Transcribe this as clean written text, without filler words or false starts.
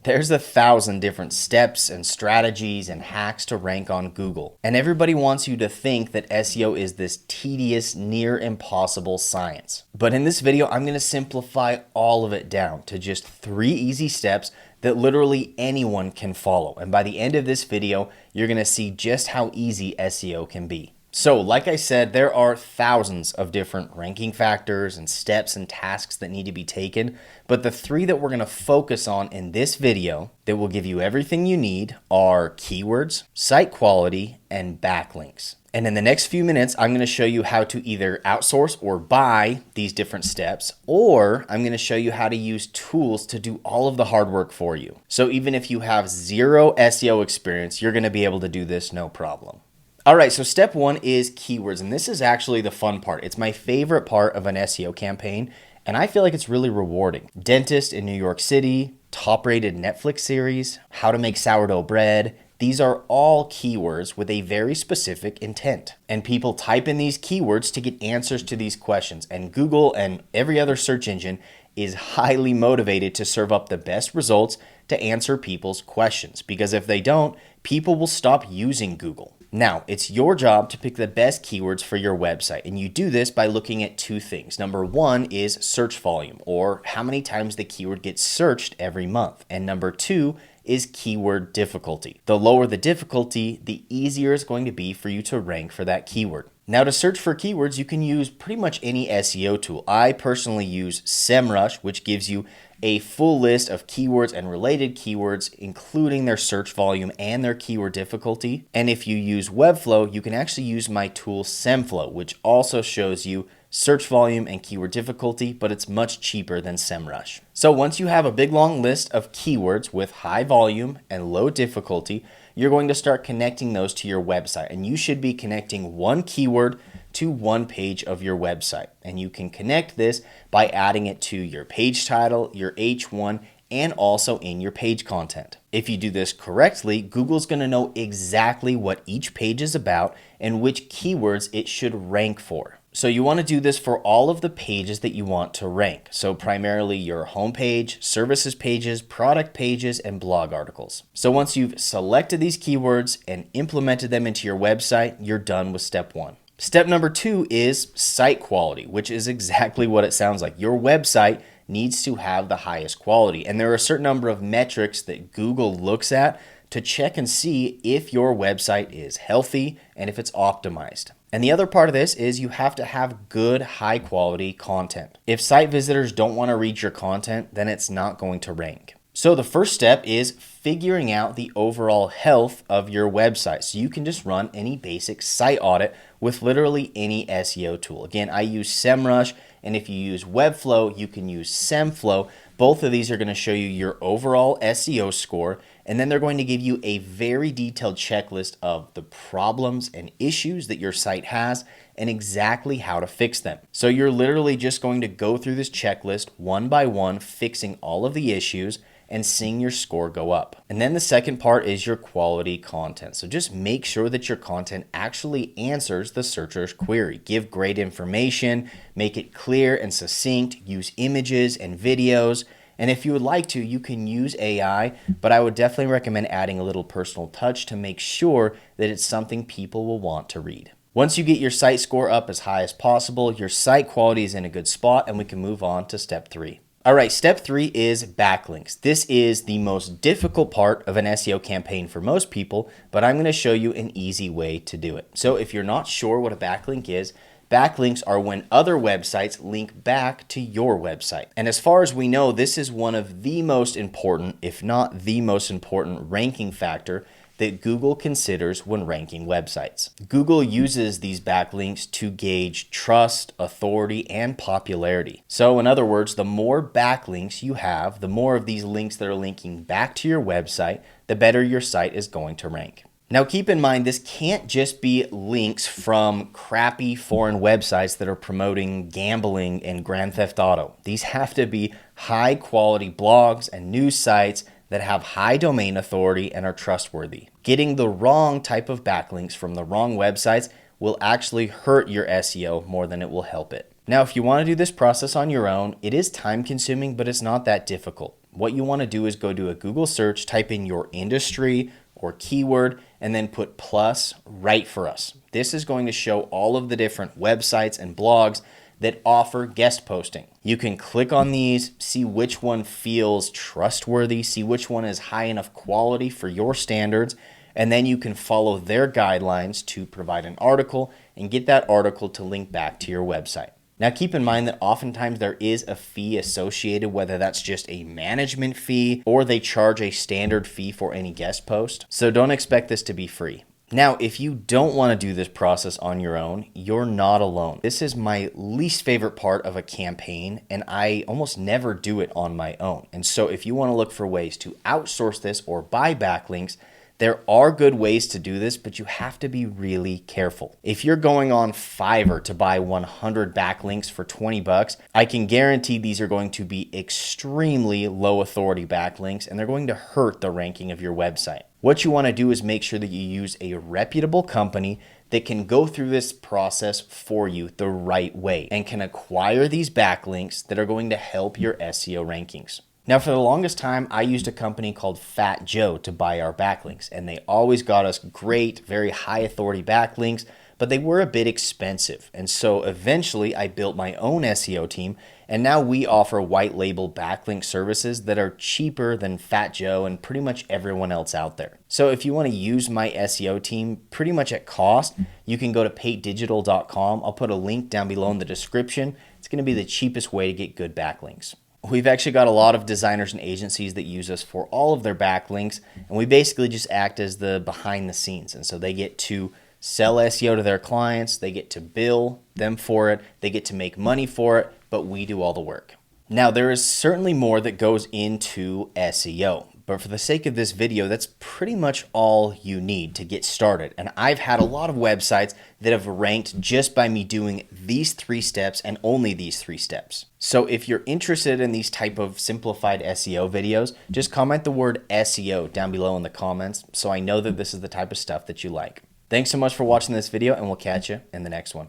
There's 1,000 different steps and strategies and hacks to rank on Google. And everybody wants you to think that SEO is this tedious, near impossible science. But in this video, I'm going to simplify all of it down to just 3 easy steps that literally anyone can follow. And by the end of this video, you're going to see just how easy SEO can be. So like I said, there are thousands of different ranking factors and steps and tasks that need to be taken, but the 3 that we're going to focus on in this video that will give you everything you need are keywords, site quality, and backlinks. And in the next few minutes, I'm going to show you how to either outsource or buy these different steps, or I'm going to show you how to use tools to do all of the hard work for you. So even if you have 0 SEO experience, you're going to be able to do this no problem. All right, so step 1 is keywords, and this is actually the fun part. It's my favorite part of an SEO campaign, and I feel like it's really rewarding. Dentist in New York City, top-rated Netflix series, how to make sourdough bread. These are all keywords with a very specific intent. And people type in these keywords to get answers to these questions, and Google and every other search engine is highly motivated to serve up the best results to answer people's questions, because if they don't, people will stop using Google. Now, it's your job to pick the best keywords for your website, and you do this by looking at 2 things. Number 1 is search volume, or how many times the keyword gets searched every month. And number 2 is keyword difficulty. The lower the difficulty, the easier it's going to be for you to rank for that keyword. Now, to search for keywords, you can use pretty much any SEO tool. I personally use Semrush, which gives you a full list of keywords and related keywords, including their search volume and their keyword difficulty. And if you use Webflow, you can actually use my tool Semflow, which also shows you search volume and keyword difficulty, but it's much cheaper than Semrush. So once you have a big long list of keywords with high volume and low difficulty, you're going to start connecting those to your website. And you should be connecting 1 keyword to 1 page of your website. And you can connect this by adding it to your page title, your H1, and also in your page content. If you do this correctly, Google's going to know exactly what each page is about and which keywords it should rank for. So you want to do this for all of the pages that you want to rank. So primarily your homepage, services pages, product pages, and blog articles. So once you've selected these keywords and implemented them into your website, you're done with step 1. Step number 2 is site quality, which is exactly what it sounds like. Your website needs to have the highest quality. And there are a certain number of metrics that Google looks at to check and see if your website is healthy and if it's optimized. And the other part of this is you have to have good, high quality content. If site visitors don't want to read your content, then it's not going to rank. So the first step is figuring out the overall health of your website. So you can just run any basic site audit with literally any SEO tool. Again, I use Semrush, and if you use Webflow, you can use Semflow. Both of these are going to show you your overall SEO score, and then they're going to give you a very detailed checklist of the problems and issues that your site has and exactly how to fix them. So you're literally just going to go through this checklist one by one, fixing all of the issues and seeing your score go up. And then the second part is your quality content. So just make sure that your content actually answers the searcher's query. Give great information, make it clear and succinct, use images and videos. And if you would like to, you can use AI, but I would definitely recommend adding a little personal touch to make sure that it's something people will want to read. Once you get your site score up as high as possible, your site quality is in a good spot, and we can move on to step 3. All right, step 3 is backlinks. This is the most difficult part of an SEO campaign for most people, but I'm going to show you an easy way to do it. So if you're not sure what a backlink is, backlinks are when other websites link back to your website. And as far as we know, this is one of the most important, if not the most important, ranking factor that Google considers when ranking websites. Google uses these backlinks to gauge trust, authority, and popularity. So in other words, the more backlinks you have, the more of these links that are linking back to your website, the better your site is going to rank. Now keep in mind, this can't just be links from crappy foreign websites that are promoting gambling and Grand Theft Auto. These have to be high quality blogs and news sites that have high domain authority and are trustworthy. Getting the wrong type of backlinks from the wrong websites will actually hurt your SEO more than it will help it. Now, if you want to do this process on your own, it is time consuming, but it's not that difficult. What you want to do is go to a Google search, type in your industry or keyword, and then put plus Write for Us. This is going to show all of the different websites and blogs that offer guest posting. You can click on these, see which one feels trustworthy, see which one is high enough quality for your standards, and then you can follow their guidelines to provide an article and get that article to link back to your website. Now keep in mind that oftentimes there is a fee associated, whether that's just a management fee or they charge a standard fee for any guest post. So don't expect this to be free. Now, if you don't want to do this process on your own, you're not alone. This is my least favorite part of a campaign, and I almost never do it on my own. And so if you want to look for ways to outsource this or buy backlinks, there are good ways to do this, but you have to be really careful. If you're going on Fiverr to buy 100 backlinks for 20 bucks, I can guarantee these are going to be extremely low authority backlinks, and they're going to hurt the ranking of your website. What you want to do is make sure that you use a reputable company that can go through this process for you the right way and can acquire these backlinks that are going to help your SEO rankings. Now, for the longest time, I used a company called Fat Joe to buy our backlinks, and they always got us great, very high authority backlinks, but they were a bit expensive. And so eventually I built my own SEO team, and now we offer white label backlink services that are cheaper than Fat Joe and pretty much everyone else out there. So if you want to use my SEO team pretty much at cost, you can go to paiddigital.com. I'll put a link down below in the description. It's going to be the cheapest way to get good backlinks. We've actually got a lot of designers and agencies that use us for all of their backlinks, and we basically just act as the behind the scenes. And so they get to sell SEO to their clients, they get to bill them for it, they get to make money for it, but we do all the work. Now, there is certainly more that goes into SEO, but for the sake of this video, that's pretty much all you need to get started. And I've had a lot of websites that have ranked just by me doing these 3 steps and only these 3 steps. So if you're interested in these type of simplified SEO videos, just comment the word SEO down below in the comments so I know that this is the type of stuff that you like. Thanks so much for watching this video, and we'll catch you in the next one.